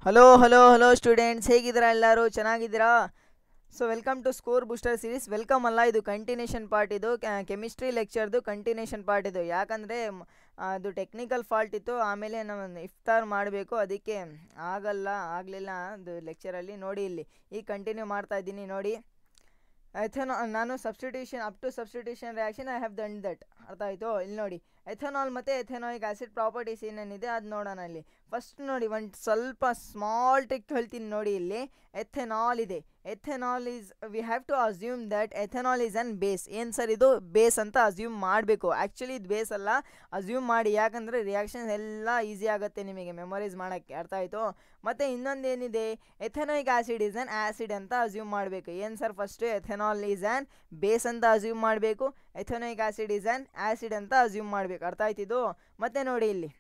Hello students, ಹೇಗಿದ್ದೀರಾ? ಎಲ್ಲರೂ ಚೆನ್ನಾಗಿದ್ದೀರಾ? So welcome to score booster series. Welcome ಅಲ್ಲ, ಇದು ಕಂಟಿನ್ಯೂಷನ್ ಪಾರ್ಟ್. ಇದು ಕೆಮಿಸ್ಟ್ರಿ ಲೆಕ್ಚರ್ದು ಕಂಟಿನ್ಯೂಷನ್ ಪಾರ್ಟ್ ಇದು. ಯಾಕಂದರೆ ಅದು ಟೆಕ್ನಿಕಲ್ ಫಾಲ್ಟ್ ಇತ್ತು, ಆಮೇಲೆ ನಾವು ಇಫ್ತಾರ್ ಮಾಡಬೇಕು, ಅದಕ್ಕೆ ಆಗಲಿಲ್ಲ ಅದು ಲೆಕ್ಚರಲ್ಲಿ. ನೋಡಿ ಇಲ್ಲಿ ಈಗ ಕಂಟಿನ್ಯೂ ಮಾಡ್ತಾ ಇದ್ದೀನಿ ನೋಡಿ. ನಾನು substitution up to substitution reaction I have done that. ಅರ್ಥ ಆಯಿತು? ಇಲ್ಲಿ ನೋಡಿ, ಎಥೆನಾಲ್ ಮತ್ತು ಎಥೆನಾಯಿಕ್ ಆ್ಯಸಿಡ್ ಪ್ರಾಪರ್ಟೀಸ್ ಏನೇನಿದೆ ಅದು ನೋಡೋಣ. ಇಲ್ಲಿ ಫಸ್ಟ್ ನೋಡಿ, ಒಂದು ಸ್ವಲ್ಪ ಸ್ಮಾಲ್ ಟ್ರಿಕ್ ಹೇಳ್ತೀನಿ ನೋಡಿ. ಇಲ್ಲಿ ಎಥೆನಾಲ್ ಇದೆ. Ethanol is, we have to assume that ethanol is an base. ಏನು ಸರ್, ಇದು ಬೇಸ್ ಅಂತ ಅಸ್ಯೂಮ್ ಮಾಡಬೇಕು. ಆ್ಯಕ್ಚುಲಿ ಇದು ಬೇಸ್ ಅಲ್ಲ, ಅಸ್ಯೂಮ್ ಮಾಡಿ. ಯಾಕಂದರೆ ರಿಯಾಕ್ಷನ್ಸ್ ಎಲ್ಲ ಈಸಿ ಆಗುತ್ತೆ ನಿಮಗೆ ಮೆಮೊರೈಸ್ ಮಾಡೋಕ್ಕೆ. ಅರ್ಥ ಆಯಿತು? ಮತ್ತು ಇನ್ನೊಂದು ಏನಿದೆ, ethanoic acid is an acid ಅಂತ ಅಸ್ಯೂಮ್ ಮಾಡಬೇಕು. ಏನು sir, first ethanol is an base ಅಂತ ಅಸ್ಯೂಮ್ ಮಾಡಬೇಕು, ethanoic acid is an acid ಅಂತ ಅಸ್ಯೂಮ್ ಮಾಡಬೇಕು. ಅರ್ಥ ಆಯ್ತಿದ್ದು? ಮತ್ತು ನೋಡಿ ಇಲ್ಲಿ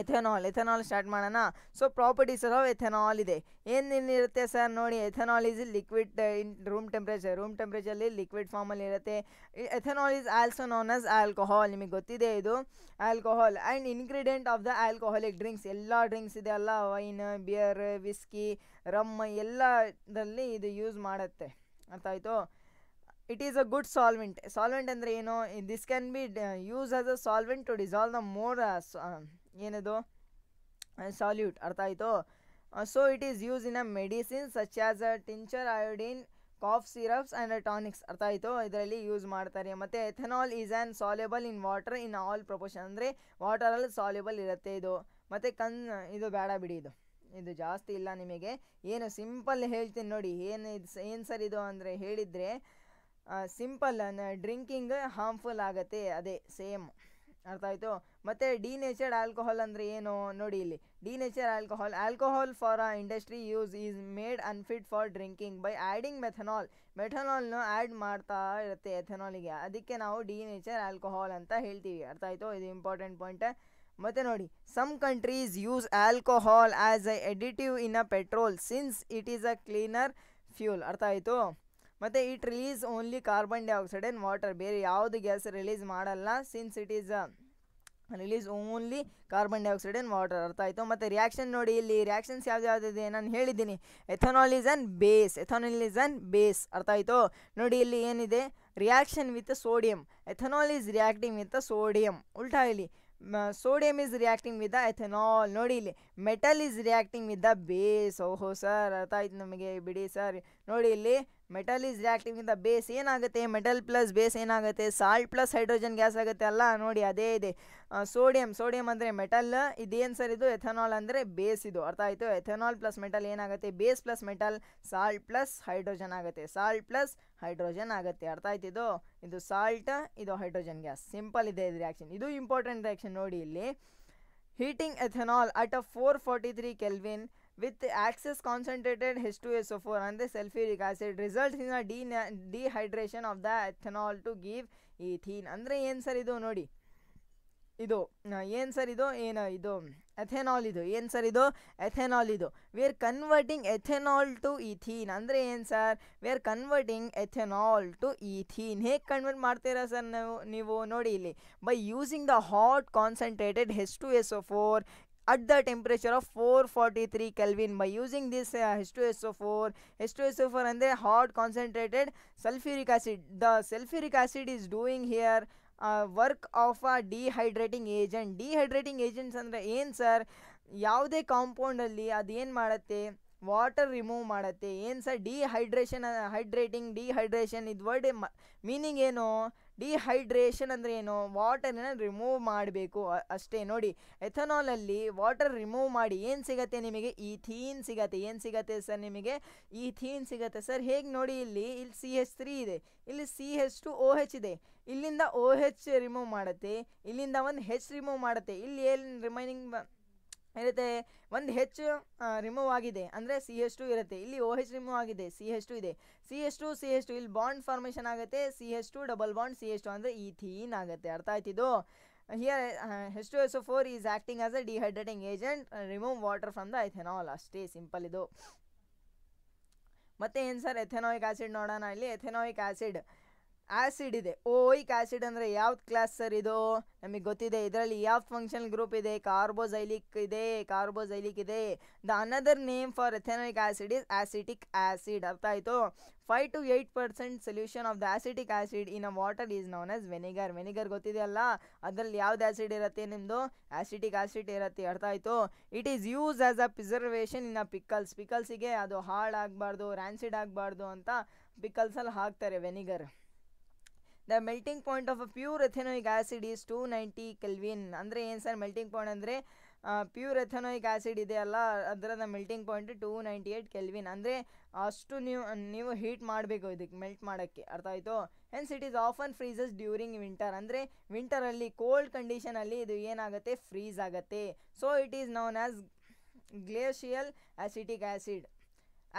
ಎಥೆನಾಲ್ ಸ್ಟಾರ್ಟ್ ಮಾಡೋಣ. ಸೊ ಪ್ರಾಪರ್ಟೀಸ್ ಆಫ್ ಎಥೆನಾಲ್ ಇದೆ. ಏನೇನಿರುತ್ತೆ ಸರ್ ನೋಡಿ. Ethanol is liquid in room ಟೆಂಪ್ರೇಚರಲ್ಲಿ ಲಿಕ್ವಿಡ್ ಫಾರ್ಮಲ್ಲಿ ಇರುತ್ತೆ. Ethanol is also known as alcohol. ನಿಮಗೆ ಗೊತ್ತಿದೆ ಇದು alcohol and ingredient of the alcoholic drinks. ಎಲ್ಲ ಡ್ರಿಂಕ್ಸ್ ಇದೆ ಅಲ್ಲ, ವೈನ್, ಬಿಯರ್, ವಿಸ್ಕಿ, ರಮ್, ಎಲ್ಲದಲ್ಲಿ ಇದು ಯೂಸ್ ಮಾಡುತ್ತೆ. ಅರ್ಥ ಆಯಿತು? It is a good solvent ಅಂದರೆ ಏನು? This can be use as a solvent to dissolve the more ಏನದು ಸಾಲ್ಯೂಟ್. ಅರ್ಥ ಆಯಿತು? So it is use in a medicine such as a tincture, iodine, cough syrups and tonics. ಅರ್ಥ ಆಯಿತು? ಇದರಲ್ಲಿ use ಮಾಡ್ತಾರೆ. ಮತ್ತು ethanol is an soluble in water in all proportion. ಅಂದರೆ ವಾಟರಲ್ಲಿ soluble ಇರುತ್ತೆ ಇದು. ಮತ್ತು ಇದು ಬೇಡ ಬಿಡಿ, ಇದು ಜಾಸ್ತಿ ಇಲ್ಲ ನಿಮಗೆ. ಏನು ಸಿಂಪಲ್ ಹೇಳ್ತೀನಿ ನೋಡಿ. ಏನು ಸರ್ ಇದು ಅಂದರೆ ಹೇಳಿದರೆ ಸಿಂಪಲ್, ಡ್ರಿಂಕಿಂಗ್ ಹಾರ್ಮ್ಫುಲ್ ಆಗುತ್ತೆ, ಅದೇ ಸೇಮ್. ಅರ್ಥ ಆಯಿತು? ಮತ್ತು ಡಿನೇಚರ್ಡ್ ಆಲ್ಕೋಹಾಲ್ ಅಂದರೆ ಏನು ನೋಡಿ. ಇಲ್ಲಿ denature alcohol for a industry use is made unfit for drinking by adding ಮೆಥನಾಲ್ನ ಆ್ಯಡ್ ಮಾಡ್ತಾ ಇರುತ್ತೆ ಎಥೆನಾಲಿಗೆ. ಅದಕ್ಕೆ ನಾವು ಡಿನೇಚರ್ ಆಲ್ಕೋಹಾಲ್ ಅಂತ ಹೇಳ್ತೀವಿ. ಅರ್ಥ ಆಯಿತು? ಇದು ಇಂಪಾರ್ಟೆಂಟ್ ಪಾಯಿಂಟ್. ಮತ್ತು ನೋಡಿ, some countries use alcohol as a additive in a petrol since it is a cleaner fuel. ಅರ್ಥ ಆಯಿತು? ಮತ್ತು it release only carbon dioxide and water. ಬೇರೆ ಯಾವುದು ಗ್ಯಾಸ್ ರಿಲೀಸ್ ಮಾಡಲ್ಲ, since it is release only carbon dioxide and water. ಅರ್ಥ ಆಯಿತು? ಮತ್ತು reaction ನೋಡಿ, ಇಲ್ಲಿ ರಿಯಾಕ್ಷನ್ಸ್ ಯಾವುದಿದೆ ನಾನು ಹೇಳಿದ್ದೀನಿ. Ethanol is an base. ಅರ್ಥ ಆಯಿತು? ನೋಡಿ ಇಲ್ಲಿ ಏನಿದೆ, reaction with sodium. Ethanol is reacting with sodium. ಉಲ್ಟಾ ಇಲ್ಲಿ sodium is reacting with the ethanol. ನೋಡಿ ಇಲ್ಲಿ metal is reacting with the base. ಓಹೋ ಸರ್, ಅರ್ಥ ಆಯ್ತು ನಮಗೆ, ಬಿಡಿ ಸರ್. ನೋಡಿ ಇಲ್ಲಿ metal is reacting with the base. ಏನಾಗುತ್ತೆ? ಮೆಟಲ್ ಪ್ಲಸ್ ಬೇಸ್ ಏನಾಗುತ್ತೆ? ಸಾಲ್ಟ್ ಪ್ಲಸ್ ಹೈಡ್ರೋಜನ್ ಗ್ಯಾಸ್ ಆಗುತ್ತೆ ಅಲ್ಲ. ನೋಡಿ ಅದೇ ಇದೆ. ಸೋಡಿಯಂ ಅಂದರೆ ಮೆಟಲ್, ಇದೇನು ಸರ್ ಇದು ಎಥೆನಾಲ್ ಅಂದರೆ ಬೇಸ್ ಇದು. ಅರ್ಥ ಆಯಿತು? ಎಥೆನಾಲ್ ಪ್ಲಸ್ ಮೆಟಲ್ ಏನಾಗುತ್ತೆ? Base plus metal, salt plus hydrogen ಆಗುತ್ತೆ. ಅರ್ಥ ಆಯ್ತಿದ್ದು? ಇದು ಸಾಲ್ಟ್, ಇದು ಹೈಡ್ರೋಜನ್ ಗ್ಯಾಸ್. ಸಿಂಪಲ್ ಇದೆ ಇದು ರಿಯಾಕ್ಷನ್. ಇದು ಇಂಪಾರ್ಟೆಂಟ್ ರಿಯಾಕ್ಷನ್ ನೋಡಿ. ಇಲ್ಲಿ heating ethanol at a 443 kelvin with excess concentrated H2SO4 ಅಂದರೆ sulphuric acid results in dehydration of the ethanol to give ethene. ಅಂದರೆ ಏನು ಸರ್ ಇದು ನೋಡಿ. ಇದು ಏನು ಸರ್ ಇದು ಎಥೆನಾಲ್. ಇದು ಏನು ಸರ್ ಇದು ಎಥೆನಾಲ್. ಇದು we are converting ethanol to ethene. ಅಂದರೆ ಏನು sir? We are converting ethanol to ethene. ಹೇಗೆ ಕನ್ವರ್ಟ್ ಮಾಡ್ತೀರಾ ಸರ್ ನೀವು ನೋಡಿ ಇಲ್ಲಿ, by using the hot concentrated H2SO4 at the temperature of 443 Kelvin. By using this H2SO4 ಅಂದರೆ hot concentrated sulfuric acid. The sulfuric acid is doing here work of a dehydrating agents ಅಂದರೆ ಏನು sir? ಯಾವುದೇ ಕಾಂಪೌಂಡಲ್ಲಿ ಅದೇನು ಮಾಡುತ್ತೆ? Water remove ಮಾಡುತ್ತೆ. ಏನು sir? Dehydration ಇದು word meaning ಏನು? ಡಿಹೈಡ್ರೇಷನ್ ಅಂದರೆ ಏನು? ವಾಟರ್ನ ರಿಮೂವ್ ಮಾಡಬೇಕು ಅಷ್ಟೇ. ನೋಡಿ ಎಥೆನಾಲಲ್ಲಿ ವಾಟರ್ ರಿಮೂವ್ ಮಾಡಿ ಏನು ಸಿಗುತ್ತೆ ನಿಮಗೆ? ಈಥೀನ್ ಸಿಗುತ್ತೆ. ಏನು ಸಿಗುತ್ತೆ ಸರ್ ನಿಮಗೆ? ಈಥೀನ್ ಸಿಗುತ್ತೆ ಸರ್. ಹೇಗೆ ನೋಡಿ, ಇಲ್ಲಿ CH3 ಇದೆ, ಇಲ್ಲಿ CH2OH ಇದೆ. ಇಲ್ಲಿಂದ OH ರಿಮೂವ್ ಮಾಡುತ್ತೆ, ಇಲ್ಲಿಂದ ಒಂದು H ರಿಮೂವ್ ಮಾಡುತ್ತೆ. ಇಲ್ಲಿ ಏನು ರಿಮೈನಿಂಗ್ ಇರುತ್ತೆ? ಒಂದು H ರಿಮೂವ್ ಆಗಿದೆ ಅಂದರೆ CH2 ಇರುತ್ತೆ. ಇಲ್ಲಿ OH ರಿಮೂವ್ ಆಗಿದೆ, CH2 ಇದೆ. CH2 ಇಲ್ಲಿ ಬಾಂಡ್ ಫಾರ್ಮೇಷನ್ ಆಗುತ್ತೆ. CH2 ಡಬಲ್ ಬಾಂಡ್ CH2 ಅಂದರೆ ಈಥೀನ್ ಆಗುತ್ತೆ. ಅರ್ಥ ಆಯ್ತಿದ್ದು? Here H2SO4 is acting as a dehydrating agent, remove water from the ethanol. ಅಷ್ಟೇ ಸಿಂಪಲ್ ಇದು. ಮತ್ತೆ ಏನು ಸರ್? ಎಥೆನಾಯಿಕ್ ಆ್ಯಸಿಡ್ ನೋಡೋಣ. ಇಲ್ಲಿ ಎಥೆನಾಯಿಕ್ ಆ್ಯಸಿಡ್ ಆ್ಯಸಿಡ್ ಇದೆ. ಓಯಿಕ್ ಆ್ಯಸಿಡ್ ಅಂದರೆ ಯಾವ್ದು ಕ್ಲಾಸ್ ಸರ್ ಇದು? ನಮಗೆ ಗೊತ್ತಿದೆ. ಇದರಲ್ಲಿ ಯಾವ್ದು ಫಂಕ್ಷನಲ್ ಗ್ರೂಪ್ ಇದೆ? ಕಾರ್ಬೋಸೈಲಿಕ್ ಇದೆ. The another name for ethanoic acid is acetic acid. ಅರ್ಥ ಆಯಿತು? 5 to 8% solution of the acetic acid in a water is known as vinegar. Vinegar ಗೊತ್ತಿದೆಯಲ್ಲ, ಅದರಲ್ಲಿ ಯಾವ್ದು ಆ್ಯಸಿಡ್ ಇರುತ್ತೆ? ನಿಮ್ಮದು ಆಸಿಟಿಕ್ ಆ್ಯಸಿಡ್ ಇರುತ್ತೆ. ಅರ್ಥ ಆಯಿತು? It is use as a preservation in a ಪಿಕಲ್ಸಿಗೆ ಅದು ಹಾಳಾಗಬಾರ್ದು, ರ್ಯಾನ್ಸಿಡ್ ಆಗಬಾರ್ದು ಅಂತ ಪಿಕಲ್ಸಲ್ಲಿ ಹಾಕ್ತಾರೆ vinegar. The melting point of a pure ethanoic acid is 290 kelvin. ಅಂದರೆ ಏನು ಸರ್ ಮೆಲ್ಟಿಂಗ್ ಪಾಯಿಂಟ್ ಅಂದರೆ? ಪ್ಯೂರ್ ಎಥೆನಾಯಿಕ್ ಆ್ಯಸಿಡ್ ಇದೆಯಲ್ಲ, ಅದರದ ಮೆಲ್ಟಿಂಗ್ ಪಾಯಿಂಟ್ 298 ಕೆಲ್ವಿನ್. ಅಂದರೆ ಅಷ್ಟು ನೀವು ಹೀಟ್ ಮಾಡಬೇಕು ಇದಕ್ಕೆ ಮೆಲ್ಟ್ ಮಾಡೋಕ್ಕೆ. ಅರ್ಥ ಆಯಿತು? Hence it is often freezes during winter. ಅಂದರೆ ವಿಂಟರಲ್ಲಿ ಕೋಲ್ಡ್ ಕಂಡೀಷನಲ್ಲಿ ಇದು ಏನಾಗುತ್ತೆ? ಫ್ರೀಸ್ ಆಗುತ್ತೆ. So it is known as glacial acetic acid.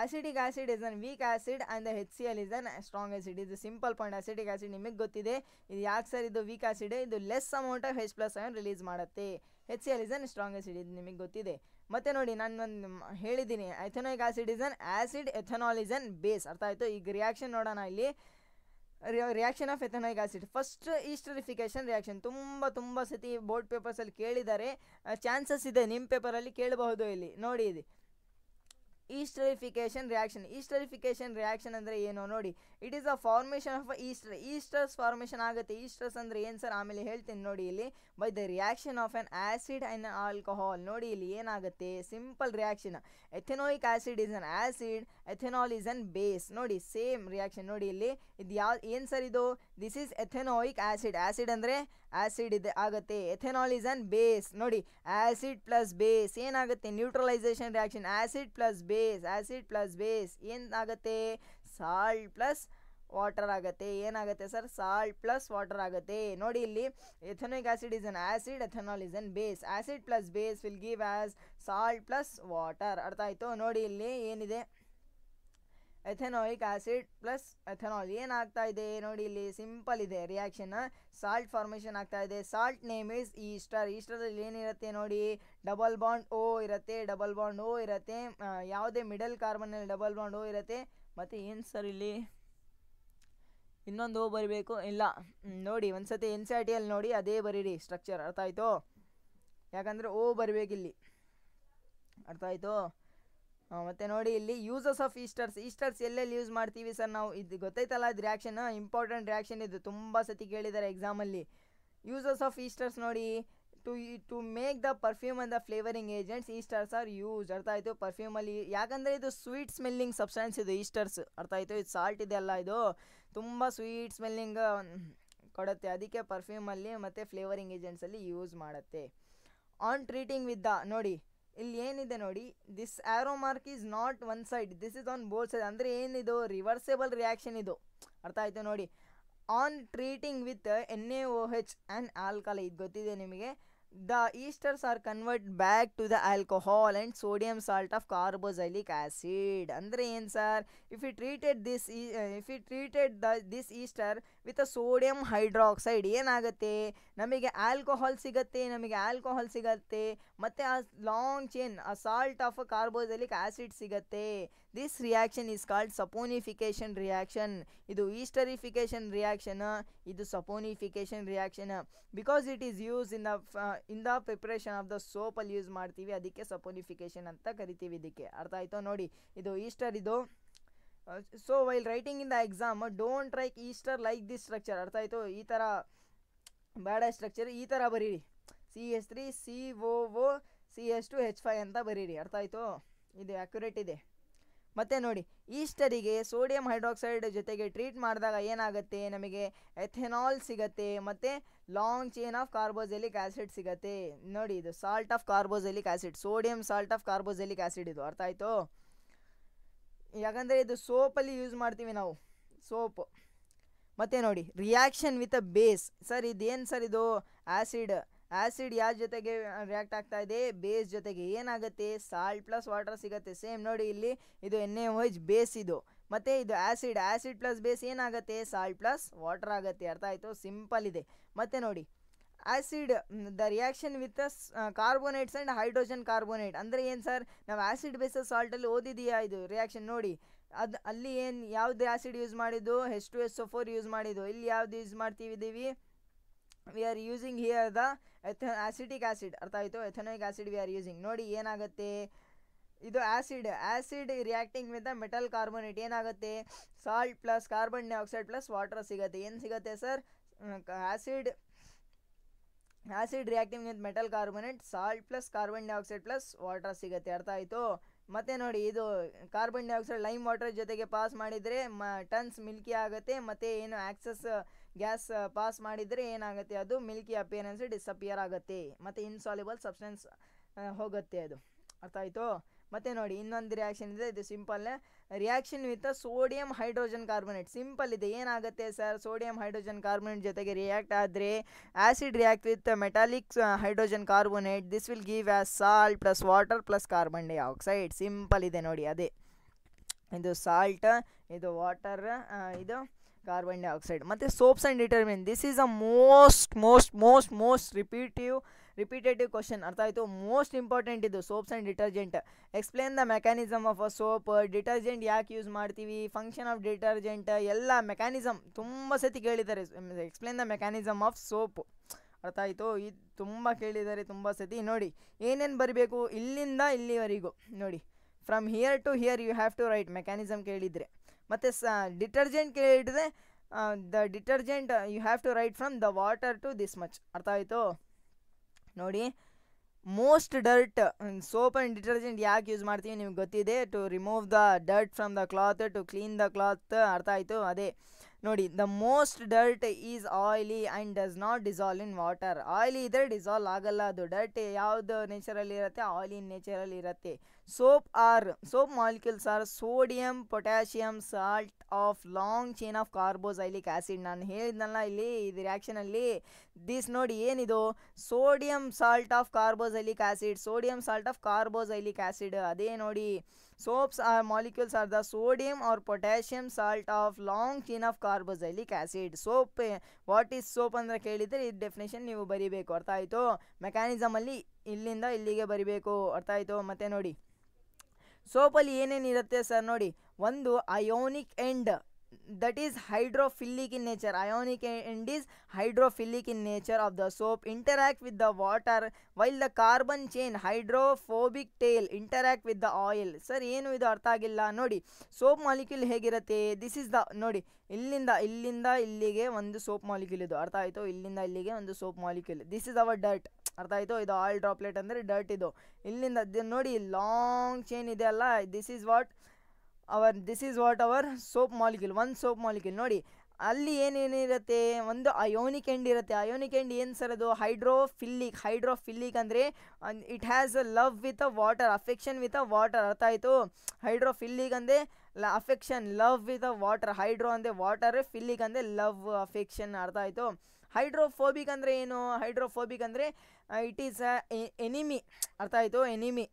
Acetic acid is an weak acid and the HCl is an strong acid. ಇದು ಸಿಂಪಲ್ ಪಾಯಿಂಟ್. ಅಸಿಟಿಕ್ ಆ್ಯಸಿಡ್ ನಿಮಗೆ ಗೊತ್ತಿದೆ. ಇದು ಯಾಕೆ ಸರ್ ಇದು ವೀಕ್ ಆ್ಯಸಿಡ್? ಇದು less amount of H+ion release ಮಾಡುತ್ತೆ. HCl is an strong acid. ಇದು ನಿಮಗೆ ಗೊತ್ತಿದೆ. ಮತ್ತೆ ನೋಡಿ, ನಾನು ಒಂದು ಹೇಳಿದ್ದೀನಿ, ethanoic acid is an acid, ethanol is an base. ಅರ್ಥ ಆಯಿತು? ಈಗ ರಿಯಾಕ್ಷನ್ ನೋಡೋಣ. ಇಲ್ಲಿ reaction of ethanoic acid. First esterification reaction. ತುಂಬ ಸತಿ ಬೋರ್ಡ್ ಪೇಪರ್ಸಲ್ಲಿ ಕೇಳಿದ್ದಾರೆ. ಚಾನ್ಸಸ್ ಇದೆ ನಿಮ್ಮ ಪೇಪರಲ್ಲಿ ಕೇಳಬಹುದು. ಇಲ್ಲಿ ನೋಡಿ, ಇದು ಈಸ್ಟರಿಫಿಕೇಷನ್ ರಿಯಾಕ್ಷನ್ ಅಂದರೆ ಏನು ನೋಡಿ. It is a formation of esters formation ಆಗುತ್ತೆ. ಈಸ್ಟರ್ಸ್ ಅಂದರೆ ಏನು ಸರ್? ಆಮೇಲೆ ಹೇಳ್ತೀನಿ ನೋಡಿ. ಇಲ್ಲಿ by the reaction of an acid and alcohol. ನೋಡಿ ಇಲ್ಲಿ ಏನಾಗುತ್ತೆ? Simple reaction. Ethanoic acid is an acid, ethanol is an base. ನೋಡಿ ಸೇಮ್ ರಿಯಾಕ್ಷನ್. ನೋಡಿ ಇಲ್ಲಿ ಇದು ಏನು ಸರ್ ಇದು? This is ethanoic acid. Acid ಅಂದರೆ ಆ್ಯಸಿಡ್ ಇದೆ ಆಗುತ್ತೆ. Ethanol is an base. ನೋಡಿ ಆ್ಯಸಿಡ್ ಪ್ಲಸ್ ಬೇಸ್ ಏನಾಗುತ್ತೆ? Neutralisation reaction. Acid plus base ಏನಾಗುತ್ತೆ? ಸಾಲ್ಟ್ ಪ್ಲಸ್ ವಾಟರ್ ಆಗುತ್ತೆ. ಏನಾಗುತ್ತೆ ಸರ್? ಸಾಲ್ಟ್ ಪ್ಲಸ್ ವಾಟರ್ ಆಗುತ್ತೆ. ನೋಡಿ ಇಲ್ಲಿ ethanoic acid is an acid, ethanol is an base. Acid plus base will give as salt plus water. ಅರ್ಥ ಆಯಿತು? ನೋಡಿ ಇಲ್ಲಿ ಏನಿದೆ? ಎಥೆನಾಯಿಕ್ ಆ್ಯಸಿಡ್ ಪ್ಲಸ್ ಎಥೆನಾಲ್ ಏನಾಗ್ತಾ ಇದೆ? ನೋಡಿ ಇಲ್ಲಿ ಸಿಂಪಲ್ ಇದೆ ರಿಯಾಕ್ಷನ್. ಸಾಲ್ಟ್ ಫಾರ್ಮೇಷನ್ ಆಗ್ತಾ ಇದೆ. Salt name is ester. ಈಸ್ಟರಲ್ಲಿ ಏನಿರುತ್ತೆ ನೋಡಿ? ಡಬಲ್ ಬಾಂಡ್ ಓ ಇರುತ್ತೆ. ಯಾವುದೇ ಮಿಡಲ್ ಕಾರ್ಬನ್ನಲ್ಲಿ ಡಬಲ್ ಬಾಂಡ್ ಓ ಇರುತ್ತೆ. ಮತ್ತು ಏನು ಸರ್ ಇಲ್ಲಿ ಇನ್ನೊಂದು ಓ ಬರೀಬೇಕು? ಇಲ್ಲ, ನೋಡಿ ಒಂದ್ಸತಿ NCERTಯಲ್ಲಿ ನೋಡಿ, ಅದೇ ಬರೀರಿ ಸ್ಟ್ರಕ್ಚರ್. ಅರ್ಥ ಆಯಿತು? ಯಾಕಂದರೆ ಓ ಬರಬೇಕಿಲ್ಲಿ. ಅರ್ಥ ಆಯಿತು? ಮತ್ತು ನೋಡಿ ಇಲ್ಲಿ ಯೂಸಸ್ ಆಫ್ ಈಸ್ಟರ್ಸ್ ಎಲ್ಲೆಲ್ಲಿ ಯೂಸ್ ಮಾಡ್ತೀವಿ ಸರ್ ನಾವು? ಇದು ಗೊತ್ತೈತಲ್ಲ, ಇದು ರಿಯಾಕ್ಷನ್ ಇಂಪಾರ್ಟೆಂಟ್ ರಿಯಾಕ್ಷನ್. ಇದು ತುಂಬ ಸತಿ ಕೇಳಿದ್ದಾರೆ ಎಕ್ಸಾಮಲ್ಲಿ. ಯೂಸಸ್ ಆಫ್ ಈಸ್ಟರ್ಸ್ ನೋಡಿ. To make the perfume and the flavouring agents esters are use. ಅರ್ಥ ಆಯಿತು? ಪರ್ಫ್ಯೂಮಲ್ಲಿ ಯಾಕಂದರೆ ಇದು ಸ್ವೀಟ್ ಸ್ಮೆಲ್ಲಿಂಗ್ ಸಬ್ಸ್ಟೆನ್ಸ್ ಇದು ಈಸ್ಟರ್ಸ್. ಅರ್ಥ ಆಯಿತು? ಇದು ಸಾಲ್ಟ್ ಇದೆ ಅಲ್ಲ, ಇದು ತುಂಬ ಸ್ವೀಟ್ ಸ್ಮೆಲ್ಲಿಂಗ್ ಕೊಡುತ್ತೆ. ಅದಕ್ಕೆ ಪರ್ಫ್ಯೂಮಲ್ಲಿ ಮತ್ತು ಫ್ಲೇವರಿಂಗ್ ಏಜೆಂಟ್ಸಲ್ಲಿ ಯೂಸ್ ಮಾಡುತ್ತೆ. ಆನ್ ಟ್ರೀಟಿಂಗ್ ವಿತ್ ದ ನೋಡಿ ಇಲ್ಲಿ ಏನಿದೆ ನೋಡಿ, this arrow mark is not one side, this is on both side. ಅಂದರೆ ಏನಿದು? ರಿವರ್ಸೇಬಲ್ ರಿಯಾಕ್ಷನ್ ಇದು. ಅರ್ಥ ಆಯಿತು? ನೋಡಿ on treating with NaOH and alkali. ಇದು ಗೊತ್ತಿದೆ ನಿಮಗೆ. The esters are convert back to the alcohol and sodium salt of carboxylic acid. ಅಂದರೆ ಏನು sir? If you treated this ester with a sodium hydroxide ಏನಾಗುತ್ತೆ? ನಮಗೆ ಆಲ್ಕೋಹಾಲ್ ಸಿಗುತ್ತೆ ಮತ್ತು ಆ ಲಾಂಗ್ ಚೈನ್ ಆ salt of a carboxylic acid ಸಿಗುತ್ತೆ. This reaction is called saponification reaction. ಇದು ಈಸ್ಟರಿಫಿಕೇಷನ್ ರಿಯಾಕ್ಷನ್, ಇದು saponification reaction. Because it is use in the preparation of the ಸೋಪಲ್ಲಿ ಯೂಸ್ ಮಾಡ್ತೀವಿ, ಅದಕ್ಕೆ ಸಪೋನಿಫಿಕೇಷನ್ ಅಂತ ಕರಿತೀವಿ ಇದಕ್ಕೆ. ಅರ್ಥ ಆಯಿತು? ನೋಡಿ ಇದು ಈಸ್ಟರ್ ಇದು. So while writing in the exam don't right Easter like this structure. ಅರ್ಥ ಆಯಿತು? ಈ ಥರ ಬೇಡ ಸ್ಟ್ರಕ್ಚರ್, ಈ ಥರ ಬರೀರಿ. CH3 COO CH2 H5 ಅಂತ ಬರೀರಿ. ಅರ್ಥ ಆಯಿತು? ಇದು ಆ್ಯಕ್ಯುರೇಟ್ ಇದೆ. ಮತ್ತು ನೋಡಿ ಈಸ್ಟರಿಗೆ ಸೋಡಿಯಂ ಹೈಡ್ರಾಕ್ಸೈಡ್ ಜೊತೆಗೆ ಟ್ರೀಟ್ ಮಾಡಿದಾಗ ಏನಾಗುತ್ತೆ? ನಮಗೆ ಎಥೆನಾಲ್ ಸಿಗುತ್ತೆ ಮತ್ತು long chain of carboxylic acid ಸಿಗುತ್ತೆ. ನೋಡಿ ಇದು salt of carboxylic acid, sodium salt of carboxylic acid ಇದು. ಅರ್ಥ ಆಯಿತು? ಯಾಕಂದರೆ ಇದು ಸೋಪಲ್ಲಿ ಯೂಸ್ ಮಾಡ್ತೀವಿ ನಾವು, ಸೋಪು. ಮತ್ತು ನೋಡಿ reaction with a base. Sir ಇದೇನು ಸರ್ ಇದು? ಆ್ಯಸಿಡ್ ಯಾರ ಜೊತೆಗೆ ರಿಯಾಕ್ಟ್ ಆಗ್ತಾ ಇದೆ? ಬೇಸ್ ಜೊತೆಗೆ. ಏನಾಗುತ್ತೆ? ಸಾಲ್ಟ್ ಪ್ಲಸ್ ವಾಟರ್ ಸಿಗುತ್ತೆ. ಸೇಮ್ ನೋಡಿ ಇಲ್ಲಿ ಇದು NaOH ಬೇಸ್ ಇದು, ಮತ್ತು ಇದು ಆ್ಯಸಿಡ್ ಪ್ಲಸ್ ಬೇಸ್ ಏನಾಗುತ್ತೆ? ಸಾಲ್ಟ್ ಪ್ಲಸ್ ವಾಟರ್ ಆಗುತ್ತೆ. ಅರ್ಥ ಆಯಿತು? ಸಿಂಪಲ್ ಇದೆ. ಮತ್ತು ನೋಡಿ acid the reaction with carbonates and hydrogen carbonate. ಅಂದರೆ ಏನು ಸರ್? ನಾವು ಆ್ಯಸಿಡ್ ಬೇಸಸ್ ಸಾಲ್ಟಲ್ಲಿ ಓದಿದೆಯಾ ಇದು ರಿಯಾಕ್ಷನ್? ನೋಡಿ ಅದು ಅಲ್ಲಿ ಏನು ಯಾವ್ದು ಆ್ಯಸಿಡ್ ಯೂಸ್ ಮಾಡಿದ್ದು, H2SO4 ಯೂಸ್ ಮಾಡಿದ್ದು. ಇಲ್ಲಿ ಯಾವ್ದು ಯೂಸ್ ಮಾಡ್ತಿದ್ದೀವಿ, we are using here the acetic acid. ಅರ್ಥ ಆಯಿತು, ethanoic acid we are using. ನೋಡಿ ಏನಾಗುತ್ತೆ, ಇದು acid reacting with the metal carbonate ಏನಾಗುತ್ತೆ, salt plus carbon dioxide plus water ಸಿಗುತ್ತೆ. ಏನು ಸಿಗುತ್ತೆ sir, acid reacting with metal carbonate, salt plus carbon dioxide plus water ಸಿಗುತ್ತೆ. ಅರ್ಥ ಆಯಿತು. ಮತ್ತು ನೋಡಿ, ಇದು ಕಾರ್ಬನ್ ಡೈಆಕ್ಸೈಡ್ ಲೈಮ್ ವಾಟರ್ ಜೊತೆಗೆ ಪಾಸ್ ಮಾಡಿದರೆ ಟನ್ಸ್ ಮಿಲ್ಕಿ ಆಗುತ್ತೆ. ಮತ್ತು ಏನು ಆಕ್ಸಸ್ ಗ್ಯಾಸ್ ಪಾಸ್ ಮಾಡಿದರೆ ಏನಾಗುತ್ತೆ, ಅದು ಮಿಲ್ಕಿ ಅಪಿಯರೆನ್ಸ್ ಡಿಸಪಿಯರ್ ಆಗುತ್ತೆ. ಮತ್ತು ಇನ್ಸಾಲ್ಯುಬಲ್ ಸಬ್ಸ್ಟೆನ್ಸ್ ಹೋಗುತ್ತೆ ಅದು. ಅರ್ಥ ಆಯಿತು. ಮತ್ತು ನೋಡಿ ಇನ್ನೊಂದು ರಿಯಾಕ್ಷನ್ ಇದೆ, ಇದು simple reaction with sodium hydrogen carbonate. Simple ಇದೆ. ಏನಾಗುತ್ತೆ ಸರ್, ಸೋಡಿಯಂ ಹೈಡ್ರೋಜನ್ ಕಾರ್ಬೋನೇಟ್ ಜೊತೆಗೆ ರಿಯಾಕ್ಟ್ ಆದರೆ acid react with metallic hydrogen carbonate. This will give as salt plus water plus carbon dioxide. Simple ಇದೆ ನೋಡಿ, ಅದೇ ಇದು ಸಾಲ್ಟ್, ಇದು ವಾಟರ್, ಇದು ಕಾರ್ಬನ್ ಡೈಆಕ್ಸೈಡ್. ಮತ್ತು soaps and detergent, this is a most repetitive question. ಅರ್ಥ ಆಯಿತು. ಮೋಸ್ಟ್ ಇಂಪಾರ್ಟೆಂಟ್ ಇದು soaps and detergent. Explain the mechanism of a soap, detergent ಯಾಕೆ ಯೂಸ್ ಮಾಡ್ತೀವಿ, ಫಂಕ್ಷನ್ ಆಫ್ ಡಿಟರ್ಜೆಂಟ್, ಎಲ್ಲ ಮೆಕ್ಯಾನಿಸಮ್ ತುಂಬ ಸತಿ ಕೇಳಿದ್ದಾರೆ. Explain the mechanism of soap. ಅರ್ಥ ಆಯಿತು. ಇದು ತುಂಬ ಕೇಳಿದ್ದಾರೆ ತುಂಬ ಸತಿ. ನೋಡಿ ಏನೇನು ಬರಬೇಕು ಇಲ್ಲಿಂದ ಇಲ್ಲಿವರೆಗೂ. ನೋಡಿ from here to here you have to write mechanism ಕೇಳಿದರೆ. ಮತ್ತು ಡಿಟರ್ಜೆಂಟ್ ಕೇಳಿದರೆ the detergent you have to write from the water to this much. ಅರ್ಥ ಆಯಿತು. ನೋಡಿ most dirt, soap and detergent ಯಾಕೆ ಯೂಸ್ ಮಾಡ್ತೀವಿ ನಿಮ್ಗೆ ಗೊತ್ತಿದೆ, to remove the dirt from the cloth, to clean the cloth. ಅರ್ಥ ಆಯಿತು. ಅದೇ ನೋಡಿ, the most dirt is oily and does not dissolve in water. Oily ಇದ್ದರೆ ಡಿಸಾಲ್ವ್ ಆಗಲ್ಲ ಅದು. ಡರ್ಟ್ ಯಾವುದು ನೇಚರಲ್ಲಿ ಇರುತ್ತೆ, ಆಯಿಲಿ ನೇಚರಲ್ಲಿ ಇರುತ್ತೆ. Soap molecules are sodium potassium salt of long chain of carboxylic acid. ನಾನು ಹೇಳಿದ್ನಲ್ಲ ಇಲ್ಲಿ ಇದು ರಿಯಾಕ್ಷನಲ್ಲಿ, ದಿಸ್ ನೋಡಿ ಏನಿದು, sodium salt of carboxylic acid, sodium salt of carboxylic acid. ಅದೇ ನೋಡಿ, soaps are molecules are the sodium or potassium salt of long chain of carboxylic acid. Soap, what is soap ಅಂದರೆ ಕೇಳಿದರೆ ಈ ಡೆಫಿನೇಷನ್ ನೀವು ಬರಿಬೇಕು. ಅರ್ಥ ಆಯಿತು. ಮೆಕ್ಯಾನಿಸಮಲ್ಲಿ ಇಲ್ಲಿಂದ ಇಲ್ಲಿಗೆ ಬರಿಬೇಕು. ಅರ್ಥ ಆಯಿತು. ಮತ್ತು ನೋಡಿ ಸೋಪಲ್ಲಿ ಏನೇನಿರುತ್ತೆ ಸರ್, ನೋಡಿ ಒಂದು ionic end, that is hydrophilic in nature. Ionic end is hydrophilic in nature of the soap, interact with the water, while the carbon chain hydrophobic tail interact with the oil. Sir ಏನು ಇದು ಅರ್ಥ ಆಗಿಲ್ಲ. ನೋಡಿ soap molecule ಹೇಗಿರುತ್ತೆ, this is the, ನೋಡಿ ಇಲ್ಲಿಂದ ಇಲ್ಲಿಗೆ ಒಂದು ಸೋಪ್ ಮಾಲಿಕ್ಯೂಲ್ ಇದು. ಅರ್ಥ ಆಯಿತು. ಇಲ್ಲಿಂದ ಇಲ್ಲಿಗೆ ಒಂದು soap molecule. This is our dirt. ಅರ್ಥ ಆಯಿತು. ಇದು ಆಯಿಲ್ ಡ್ರಾಪ್ಲೆಟ್ ಅಂದರೆ ಡರ್ಟ್ ಇದು. ಇಲ್ಲಿಂದ ನೋಡಿ ಲಾಂಗ್ ಚೈನ್ ಇದೆ ಅಲ್ಲ, this is what our soap molecule. ಒಂದು ಸೋಪ್ ಮಾಲಿಕ್ಯೂಲ್. ನೋಡಿ ಅಲ್ಲಿ ಏನೇನಿರುತ್ತೆ, ಒಂದು ಅಯೋನಿಕ್ ಎಂಡ್ ಇರುತ್ತೆ. ಅಯೋನಿಕ್ ಎಂಡ್ ಏನು ಸರ್, ಅದು ಹೈಡ್ರೋಫಿಲ್ಲಿಕ್ ಅಂದರೆ it has a love with a water, affection with a water. ಅರ್ಥ ಆಯಿತು. ಹೈಡ್ರೋಫಿಲ್ಲಿಕ್ ಅಂದರೆ affection, love with a water. Hydro ಅಂದರೆ ವಾಟರ್, ಫಿಲ್ಲಿಕ್ ಅಂದರೆ ಲವ್, ಅಫೆಕ್ಷನ್. ಅರ್ಥ ಆಯಿತು. ಹೈಡ್ರೋಫೋಬಿಕ್ ಅಂದರೆ ಏನು, ಹೈಡ್ರೋಫೋಬಿಕ್ ಅಂದರೆ ಇಟ್ ಈಸ್ ಎನಿಮಿ. ಅರ್ಥ ಆಯಿತು. ಎನಿಮಿ.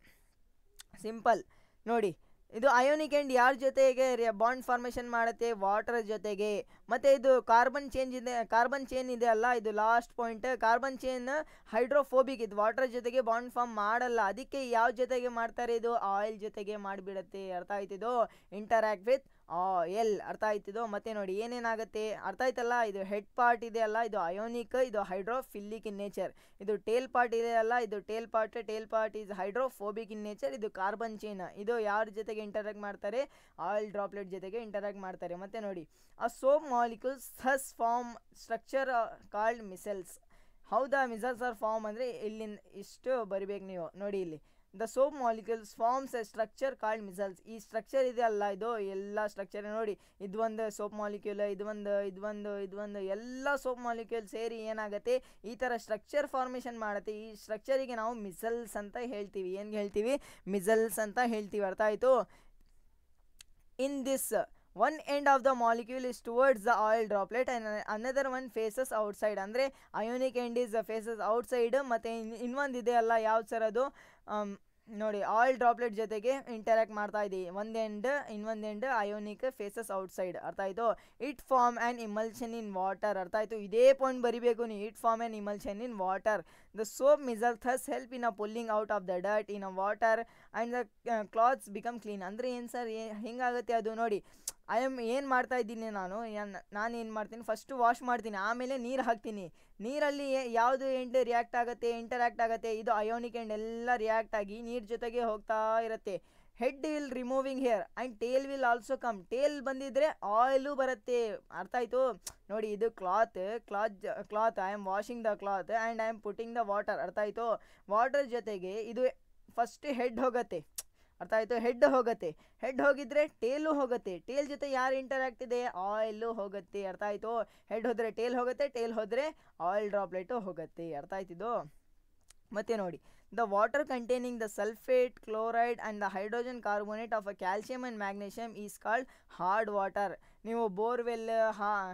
ಸಿಂಪಲ್. ನೋಡಿ ಇದು ಅಯೋನಿಕ್ ಎಂಡ್ ಯಾರ ಜೊತೆಗೆ ಬಾಂಡ್ ಫಾರ್ಮೇಷನ್ ಮಾಡುತ್ತೆ, ವಾಟರ್ ಜೊತೆಗೆ. ಮತ್ತು ಇದು ಕಾರ್ಬನ್ ಚೇನ್ ಇದೆ ಅಲ್ಲ, ಇದು last point. Carbon chain hydrophobic, ಇದು ವಾಟರ್ ಜೊತೆಗೆ ಬಾಂಡ್ ಫಾರ್ಮ್ ಮಾಡಲ್ಲ. ಅದಕ್ಕೆ ಯಾವ ಜೊತೆಗೆ ಮಾಡ್ತಾರೆ, ಇದು ಆಯಿಲ್ ಜೊತೆಗೆ ಮಾಡಿಬಿಡುತ್ತೆ. ಅರ್ಥ ಆಯ್ತಿದು. Interact with oil. ಅರ್ಥ ಆಯ್ತಿದು. ಮತ್ತು ನೋಡಿ ಏನೇನಾಗುತ್ತೆ, ಅರ್ಥ ಆಯ್ತಲ್ಲ. ಇದು ಹೆಡ್ ಪಾರ್ಟ್ ಇದೆ ಅಲ್ಲ, ಇದು ಅಯೋನಿಕ್, ಇದು ಹೈಡ್ರೋಫಿಲ್ಲಿಕ್ ಇನ್ ನೇಚರ್. ಇದು ಟೇಲ್ ಪಾರ್ಟ್ ಇದೆ ಅಲ್ಲ, ಇದು tail part is hydrophobic in nature. ಇದು ಕಾರ್ಬನ್ ಚೈನ್, ಇದು ಯಾರ ಜೊತೆಗೆ ಇಂಟರಾಕ್ಟ್ ಮಾಡ್ತಾರೆ, ಆಯಿಲ್ ಡ್ರಾಪ್ಲೆಟ್ ಜೊತೆಗೆ ಇಂಟರಾಕ್ಟ್ ಮಾಡ್ತಾರೆ. ಮತ್ತು ನೋಡಿ ಆ soap molecules thus form structure called micelles. ಹೌದಾ, ಮಿಸಲ್ಸ್ ಆರ್ ಫಾರ್ಮ್ ಅಂದರೆ ಇಲ್ಲಿಂದ ಇಷ್ಟು ಬರಿಬೇಕು ನೀವು. ನೋಡಿ ಇಲ್ಲಿ the soap molecules forms a structure called micelles. ಈ ಸ್ಟ್ರಕ್ಚರ್ ಇದೆ ಅಲ್ಲ, ಇದು ಎಲ್ಲ ಸ್ಟ್ರಕ್ಚರ್ ನೋಡಿ, ಇದೊಂದು ಸೋಪ್ ಮಾಲಿಕ್ಯೂಲ್, ಇದೊಂದು ಎಲ್ಲ ಸೋಪ್ ಮಾಲಿಕ್ಯೂಲ್ ಸೇರಿ ಏನಾಗುತ್ತೆ, ಈ ಥರ ಸ್ಟ್ರಕ್ಚರ್ ಫಾರ್ಮೇಷನ್ ಮಾಡುತ್ತೆ. ಈ ಸ್ಟ್ರಕ್ಚರಿಗೆ ನಾವು ಮಿಸಲ್ಸ್ ಅಂತ ಹೇಳ್ತೀವಿ. ಏನು ಹೇಳ್ತೀವಿ, ಮಿಸಲ್ಸ್ ಅಂತ ಹೇಳ್ತೀವಿ. ಅರ್ಥ ಆಯಿತು. In this one end of the molecule is towards the oil droplet and another one faces outside. ಅಂದರೆ ionic end is faces outside. ಮತ್ತು ಇನ್ನೊಂದು ಇದೆ ಅಲ್ಲ, ಯಾವ್ದು ಸರ್ ಅದು, ನೋಡಿ ಆಯಿಲ್ ಡ್ರಾಪ್ಲೆಟ್ ಜೊತೆಗೆ ಇಂಟರಾಕ್ಟ್ ಮಾಡ್ತಾ ಇದ್ದೀವಿ. ಇನ್ನೊಂದು ಎಂಡ್ ಅಯೋನಿಕ್ ಫೇಸಸ್ ಔಟ್ಸೈಡ್. ಅರ್ಥ ಆಯಿತು. It form an emulsion in water. ಅರ್ಥ ಆಯಿತು. ಇದೇ ಪಾಯಿಂಟ್ ಬರಿಬೇಕು ನೀವು. It form an emulsion in water. The soap micelle thus help in a pulling out of the dirt in a water and the clothes become clean. ಅಂದರೆ ಏನು sir, ಹೆಂಗಾಗುತ್ತೆ ಅದು ನೋಡಿ. ಏನು ಮಾಡ್ತಾ ಇದ್ದೀನಿ ನಾನು ಏನು ಮಾಡ್ತೀನಿ, ಫಸ್ಟು ವಾಶ್ ಮಾಡ್ತೀನಿ, ಆಮೇಲೆ ನೀರು ಹಾಕ್ತೀನಿ. ನೀರಲ್ಲಿ ಯಾವುದು ಎಂಡ್ ರಿಯಾಕ್ಟ್ ಆಗುತ್ತೆ, ಇಂಟರಾಕ್ಟ್ ಆಗುತ್ತೆ, ಇದು ಅಯೋನಿಕ್ ಎಂಡ್ ಎಲ್ಲ ರಿಯಾಕ್ಟ್ ಆಗಿ ನೀರು ಜೊತೆಗೆ ಹೋಗ್ತಾ ಇರುತ್ತೆ. Head will removing hair and tail will also come. Tail ಬಂದಿದ್ರೆ ಆಯಿಲು ಬರುತ್ತೆ. ಅರ್ಥ ಆಯಿತು ನೋಡಿ. ಇದು cloth I am washing the cloth and I am putting the water. ಅರ್ಥ ಆಯಿತು. ವಾಟರ್ ಜೊತೆಗೆ ಇದು ಫಸ್ಟ್ ಹೆಡ್ ಹೋಗುತ್ತೆ. ಅರ್ಥ ಆಯಿತು. ಹೆಡ್ ಹೋಗುತ್ತೆ. ಹೆಡ್ ಹೋಗಿದ್ರೆ ಟೇಲು ಹೋಗುತ್ತೆ. ಟೇಲ್ ಜೊತೆ ಯಾರು ಇಂಟರಾಕ್ಟ್ ಇದೆ, ಆಯಿಲು ಹೋಗುತ್ತೆ. ಅರ್ಥ ಆಯಿತು. ಹೆಡ್ ಹೋದರೆ ಟೇಲ್ ಹೋಗುತ್ತೆ, ಟೇಲ್ ಹೋದರೆ ಆಯಿಲ್ ಡ್ರಾಪ್ಲೆಟು ಹೋಗುತ್ತೆ. ಅರ್ಥ ಆಯ್ತಿದ್ದು. ಮತ್ತೆ ನೋಡಿ, the water containing the sulphate, chloride and the hydrogen carbonate of a calcium and magnesium is called hard water. ನೀವು ಬೋರ್ವೆಲ್,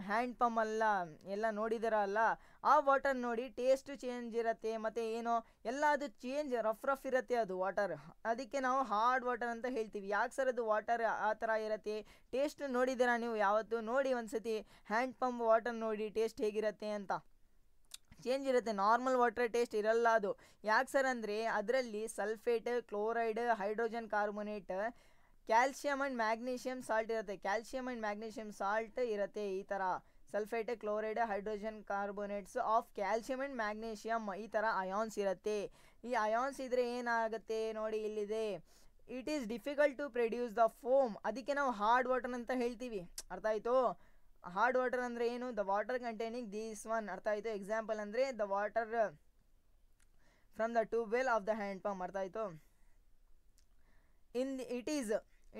ಹ್ಯಾಂಡ್ ಪಂಪ್ ಎಲ್ಲ ನೋಡಿದಿರಲ್ಲ, ಆ ವಾಟರ್ ನೋಡಿ ಟೇಸ್ಟ್ ಚೇಂಜ್ ಇರುತ್ತೆ. ಮತ್ತು ಏನೋ ಎಲ್ಲ ಅದು ಚೇಂಜ್ ರಫ್ ಇರುತ್ತೆ ಅದು ವಾಟರ್. ಅದಕ್ಕೆ ನಾವು ಹಾರ್ಡ್ ವಾಟರ್ ಅಂತ ಹೇಳ್ತೀವಿ. ಯಾಕೆ ಸರ್ ಅದು ವಾಟರ್ ಆ ಥರ ಇರುತ್ತೆ? ಟೇಸ್ಟ್ ನೋಡಿದ್ದೀರಾ ನೀವು ಯಾವತ್ತು? ನೋಡಿ ಒಂದ್ಸತಿ ಹ್ಯಾಂಡ್ ಪಂಪ್ ವಾಟರ್ ನೋಡಿ ಟೇಸ್ಟ್ ಹೇಗಿರುತ್ತೆ ಅಂತ. ಚೇಂಜ್ ಇರುತ್ತೆ. ನಾರ್ಮಲ್ ವಾಟರ್ ಟೇಸ್ಟ್ ಇರಲ್ಲ ಅದು. ಯಾಕೆ ಸರ್ ಅಂದರೆ ಅದರಲ್ಲಿ sulphate, chloride, hydrogen carbonate, calcium and magnesium salt ಇರುತ್ತೆ. ಕ್ಯಾಲ್ಸಿಯಮ್ ಆ್ಯಂಡ್ ಮ್ಯಾಗ್ನೀಷಿಯಮ್ ಸಾಲ್ಟ್ ಇರುತ್ತೆ. ಈ ಥರ sulphate, chloride, hydrogen carbonates of calcium and magnesium, ಈ ಥರ ಅಯಾನ್ಸ್ ಇರುತ್ತೆ. ಈ ಅಯಾನ್ಸ್ ಇದ್ದರೆ ಏನಾಗುತ್ತೆ ನೋಡಿ, ಇಲ್ಲಿದೆ. It is difficult to produce the foam. ಅದಕ್ಕೆ ನಾವು ಹಾರ್ಡ್ ವಾಟರ್ ಅಂತ ಹೇಳ್ತೀವಿ. ಅರ್ಥ ಆಯಿತು. ಹಾರ್ಡ್ ವಾಟರ್ ಅಂದರೆ ಏನು? The water containing these one. ಅರ್ಥ ಆಯಿತು. ಎಕ್ಸಾಂಪಲ್ ಅಂದರೆ the water from the tubewell of the hand pump. ಅರ್ಥ ಆಯಿತು.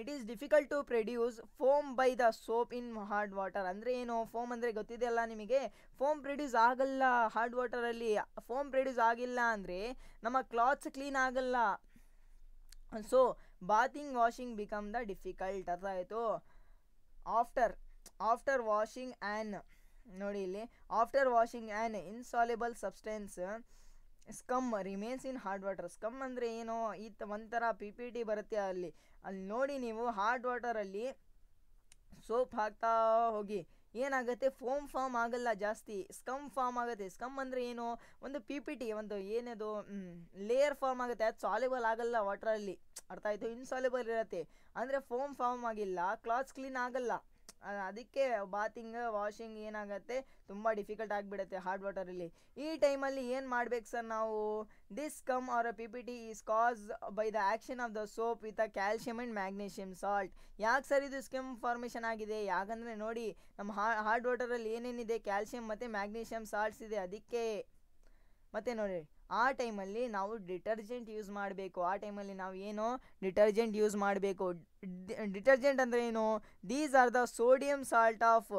It is difficult to produce foam by the soap in hard water. ಅಂದರೆ ಏನು? ಫೋಮ್ ಅಂದರೆ ಗೊತ್ತಿದೆಯಲ್ಲ ನಿಮಗೆ. ಫೋಮ್ ಪ್ರೊಡ್ಯೂಸ್ ಆಗಲ್ಲ ಹಾರ್ಡ್ ವಾಟರಲ್ಲಿ. ಫೋಮ್ ಪ್ರೊಡ್ಯೂಸ್ ಆಗಿಲ್ಲ ಅಂದರೆ ನಮ್ಮ ಕ್ಲಾತ್ಸ್ ಕ್ಲೀನ್ ಆಗಲ್ಲ. So bathing, washing become the difficult. ಅರ್ಥ ಆಯಿತು. ಆಫ್ಟರ್ ವಾಷಿಂಗ್ ಆ್ಯನ್ ನೋಡಿ ಇಲ್ಲಿ, after washing an insoluble substance scum remains in hard water. Scum ಅಂದರೆ ಏನು? ಒಂಥರ PPT ಬರುತ್ತೆ ಅಲ್ಲಿ ನೋಡಿ. ನೀವು ಹಾರ್ಡ್ ವಾಟರಲ್ಲಿ ಸೋಪ್ ಹಾಕ್ತಾ ಹೋಗಿ ಏನಾಗುತ್ತೆ, ಫೋಮ್ ಫಾರ್ಮ್ ಆಗಲ್ಲ ಜಾಸ್ತಿ, ಸ್ಕಮ್ ಫಾರ್ಮ್ ಆಗುತ್ತೆ. ಸ್ಕಮ್ ಅಂದರೆ ಏನು? ಒಂದು PPT, ಒಂದು ಏನದು ಲೇಯರ್ ಫಾರ್ಮ್ ಆಗುತ್ತೆ. ಅದು ಸಾಲ್ಯುಬಲ್ ಆಗಲ್ಲ ವಾಟ್ರಲ್ಲಿ. ಅರ್ಥ ಆಯಿತು. ಇನ್ಸಾಲ್ಯುಬಲ್ ಇರುತ್ತೆ ಅಂದರೆ ಫೋಮ್ ಫಾರ್ಮ್ ಆಗಿಲ್ಲ, ಕ್ಲಾತ್ಸ್ ಕ್ಲೀನ್ ಆಗಲ್ಲ. ಅದಕ್ಕೆ ಬಾತಿಂಗ್, ವಾಷಿಂಗ್ ಏನಾಗುತ್ತೆ, ತುಂಬ ಡಿಫಿಕಲ್ಟ್ ಆಗಿಬಿಡುತ್ತೆ ಹಾರ್ಡ್ ವಾಟರಲ್ಲಿ. ಈ ಟೈಮಲ್ಲಿ ಏನು ಮಾಡ್ಬೇಕು ಸರ್ ನಾವು? This scum are PPT is cause by the action of the soap with a calcium and magnesium salt. ಯಾಕೆ ಸರ್ ಇದು ಸ್ಕಮ್ ಫಾರ್ಮೇಷನ್ ಆಗಿದೆ? ಯಾಕಂದರೆ ನೋಡಿ, ನಮ್ಮ ಹಾರ್ಡ್ ವಾಟರಲ್ಲಿ ಏನೇನಿದೆ, ಕ್ಯಾಲ್ಸಿಯಮ್ ಮತ್ತು ಮ್ಯಾಗ್ನೀಷಿಯಮ್ ಸಾಲ್ಟ್ಸ್ ಇದೆ, ಅದಕ್ಕೆ. ಮತ್ತು ನೋಡಿ, ಆ ಟೈಮಲ್ಲಿ ನಾವು ಡಿಟರ್ಜೆಂಟ್ ಯೂಸ್ ಮಾಡಬೇಕು. ಆ ಟೈಮಲ್ಲಿ ನಾವು ಏನು ಡಿಟರ್ಜೆಂಟ್ ಯೂಸ್ ಮಾಡಬೇಕು. ಡಿಟರ್ಜೆಂಟ್ ಅಂದರೆ ಏನು? These are the sodium salt of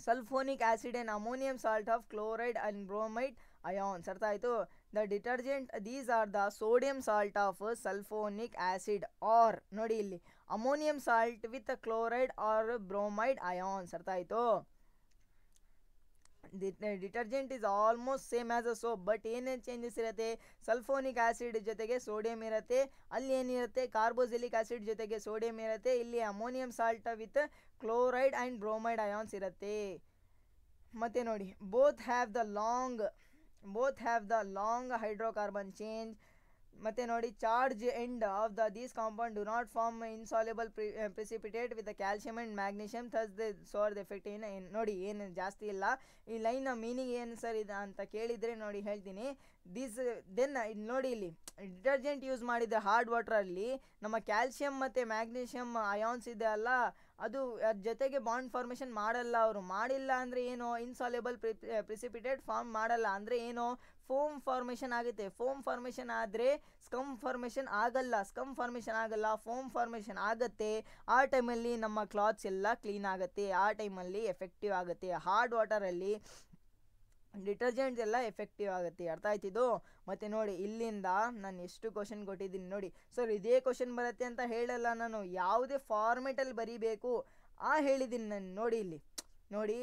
sulphonic acid and ammonium salt of chloride and bromide ions. ಅರ್ಥ ಆಯಿತು. The detergent these are the sodium salt of sulphonic acid or ನೋಡಿ ಇಲ್ಲಿ ammonium salt with chloride or bromide ions. ಅರ್ಥ ಆಯಿತು. Detergent is almost same as a soap, but ಏನೇನು changes ಇರುತ್ತೆ? Sulphonic acid ಜೊತೆಗೆ sodium ಇರುತ್ತೆ. ಅಲ್ಲಿ ಏನಿರುತ್ತೆ? ಕಾರ್ಬೋಸಿಲಿಕ್ ಆ್ಯಸಿಡ್ ಜೊತೆಗೆ ಸೋಡಿಯಂ ಇರುತ್ತೆ. ಇಲ್ಲಿ ammonium salt with chloride and bromide ions ಇರುತ್ತೆ. ಮತ್ತು ನೋಡಿ, both have the long hydrocarbon change. ಮತ್ತು ನೋಡಿ, charge end of these compound do not form insoluble precipitate with calcium and magnesium thus they sore the effect. ನೋಡಿ, ಏನು ಜಾಸ್ತಿ ಇಲ್ಲ. ಈ ಲೈನ್ ಮೀನಿಂಗ್ ಏನು ಸರ್ ಇದು ಅಂತ ಕೇಳಿದರೆ ನೋಡಿ ಹೇಳ್ತೀನಿ. ನೋಡಿ ಇಲ್ಲಿ ಡಿಟರ್ಜೆಂಟ್ ಯೂಸ್ ಮಾಡಿದ ಹಾರ್ಡ್ ವಾಟ್ರಲ್ಲಿ ನಮ್ಮ ಕ್ಯಾಲ್ಸಿಯಮ್ ಮತ್ತು ಮ್ಯಾಗ್ನೀಷಿಯಮ್ ಅಯಾನ್ಸ್ ಇದೆ ಅಲ್ಲ, ಅದು ಅದ್ರ ಜೊತೆಗೆ ಬಾಂಡ್ ಫಾರ್ಮೇಷನ್ ಮಾಡಲ್ಲ. ಅವರು ಮಾಡಿಲ್ಲ ಅಂದರೆ ಏನು? ಇನ್ಸಾಲ್ಯುಬಲ್ ಪ್ರಿಸಿಪಿಟೇಟ್ ಫಾರ್ಮ್ ಮಾಡಲ್ಲ. ಅಂದರೆ ಏನು? ಫೋಮ್ ಫಾರ್ಮೇಷನ್ ಆಗುತ್ತೆ. ಫೋಮ್ ಫಾರ್ಮೇಷನ್ ಆದರೆ ಸ್ಕಮ್ ಫಾರ್ಮೇಷನ್ ಆಗಲ್ಲ. ಫೋಮ್ ಫಾರ್ಮೇಷನ್ ಆಗುತ್ತೆ. ಆ ಟೈಮಲ್ಲಿ ನಮ್ಮ ಕ್ಲಾತ್ಸ್ ಎಲ್ಲ ಕ್ಲೀನ್ ಆಗುತ್ತೆ. ಆ ಟೈಮಲ್ಲಿ ಎಫೆಕ್ಟಿವ್ ಆಗುತ್ತೆ. ಹಾರ್ಡ್ ವಾಟರಲ್ಲಿ ಡಿಟರ್ಜೆಂಟ್ಸ್ ಎಲ್ಲ ಎಫೆಕ್ಟಿವ್ ಆಗುತ್ತೆ. ಅರ್ಥ ಆಯ್ತಿದ್ದು. ಮತ್ತು ನೋಡಿ, ಇಲ್ಲಿಂದ ನಾನು ಎಷ್ಟು ಕ್ವಶನ್ ಕೊಟ್ಟಿದ್ದೀನಿ ನೋಡಿ. ಸರ್ ಇದೇ ಕ್ವಶನ್ ಬರುತ್ತೆ ಅಂತ ಹೇಳಲ್ಲ ನಾನು, ಯಾವುದೇ ಫಾರ್ಮೆಟಲ್ಲಿ ಬರೀಬೇಕು ಹೇಳಿದ್ದೀನಿ ನಾನು. ನೋಡಿ ಇಲ್ಲಿ ನೋಡಿ,